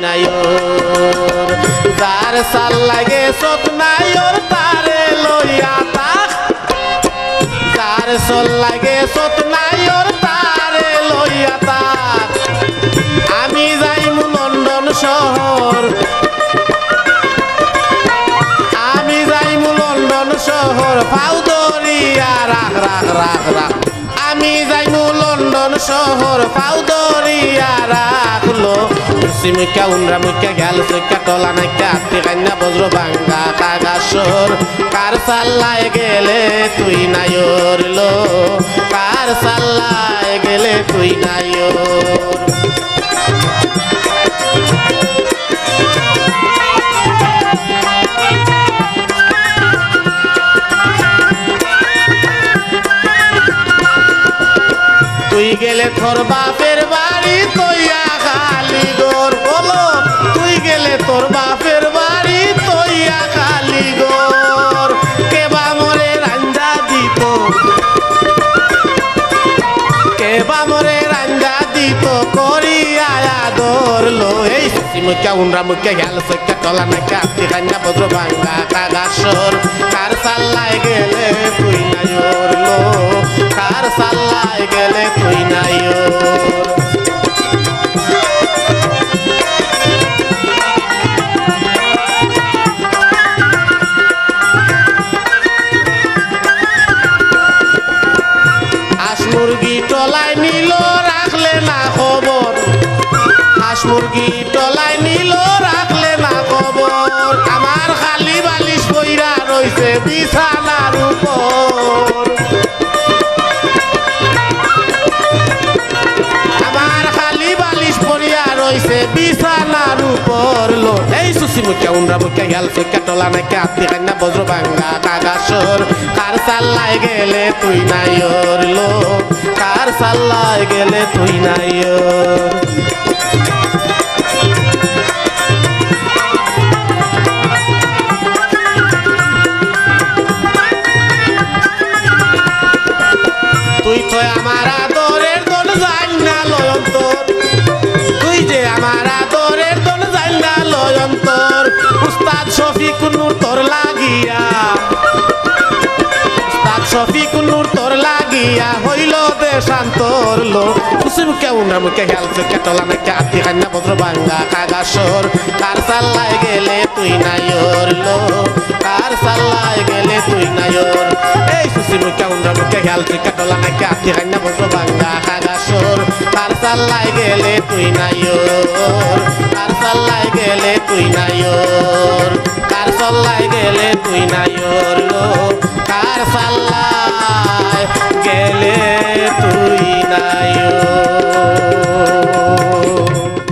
নায়র যার সাল লাগে সত নায়র তারে লইয়া তাক যার সাল লাগে সত নায়র তারে লইয়া তাক আমি যাইমু লন্ডন শহর আমি যাইমু লন্ডন শহর ফাউ দরিয়া রাখ রাখ রাখ রাখ আমি যাইমু লন্ডন শহর ফাউ দরিয়া রাখলো মুখা উনরা মুখা গেল সুখা টলা নাইকা আত্মি কান্না বজ্র ভাঙ্গা কাগাসর কার সাল্লায় গেলে তুই নায়র লো কার সাল্লায় গেলে তুই নায়র তুই গেলে তোর বাপের বাড়ি তৈয়া খালি গোর বলো তুই গেলে তোর বাপের বাড়ি তৈয়া খালি গোর কেবা মরে রাঞ্জা দিত কেবা মরে রাঞ্জা দিত করিয়া ধরলো এই মুখা উনরা মুখা গেল সৈকা টলা নাকা আত্মি কান্না বজ্র ভাঙ্গা কাগাসর কার সাল্লায় গেলে তুই নায়র লো কার সাল্লায় গেলে তুই নায়র হাঁস মুরগি টলায় নিল রাখলে না খবর হাঁস মুরগি টলায় নিল রাখলে না খবর আমার খালি বালিশ বইরা রইছে বিছানার উপর আমার খালি বালিশ পড়িয়া রইছে বিছানার উপর লো এই সুসি মুখা উনরা মুখা গেল সুখা টলা নাকি আত্মি কান্না বজ্র ভাঙ্গা কাগাসর কার সাল্লায় গেলে তুই নায়র লো কার সাল্লায় গেলে তুই নায়র তুই তো আমার আদরের দন যাই না লয়ন্তর তুই যে আমার আদরের দন যাই না লয়ন্তর উস্তাদ শফিক নূর তোর লাগিয়া উস্তাদ শফিক নূর তোর লাগিয়া হইল দেশান্তর লো কুসি মুখে উনরা মুখে হেল সুখে টলা নাকি আত্মি কান্না বজ্র ভাঙ্গা কাগাসর কার সাল্লায় গেলে তুই নায়র লো কার সাল্লায় গেলে তুই নায়র এই সুসি মুখে উনরা মুখে হেল সুখে টলা নাকি আত্মি কান্না বজ্র ভাঙ্গা কাগাসর কার সাল্লায় গেলে তুই নায়র কার সাল্লায় গেলে তুই নায়র কার সাল্লায় গেলে তুই নায়র লো কার সাল্লায় গেলে তুই নায়র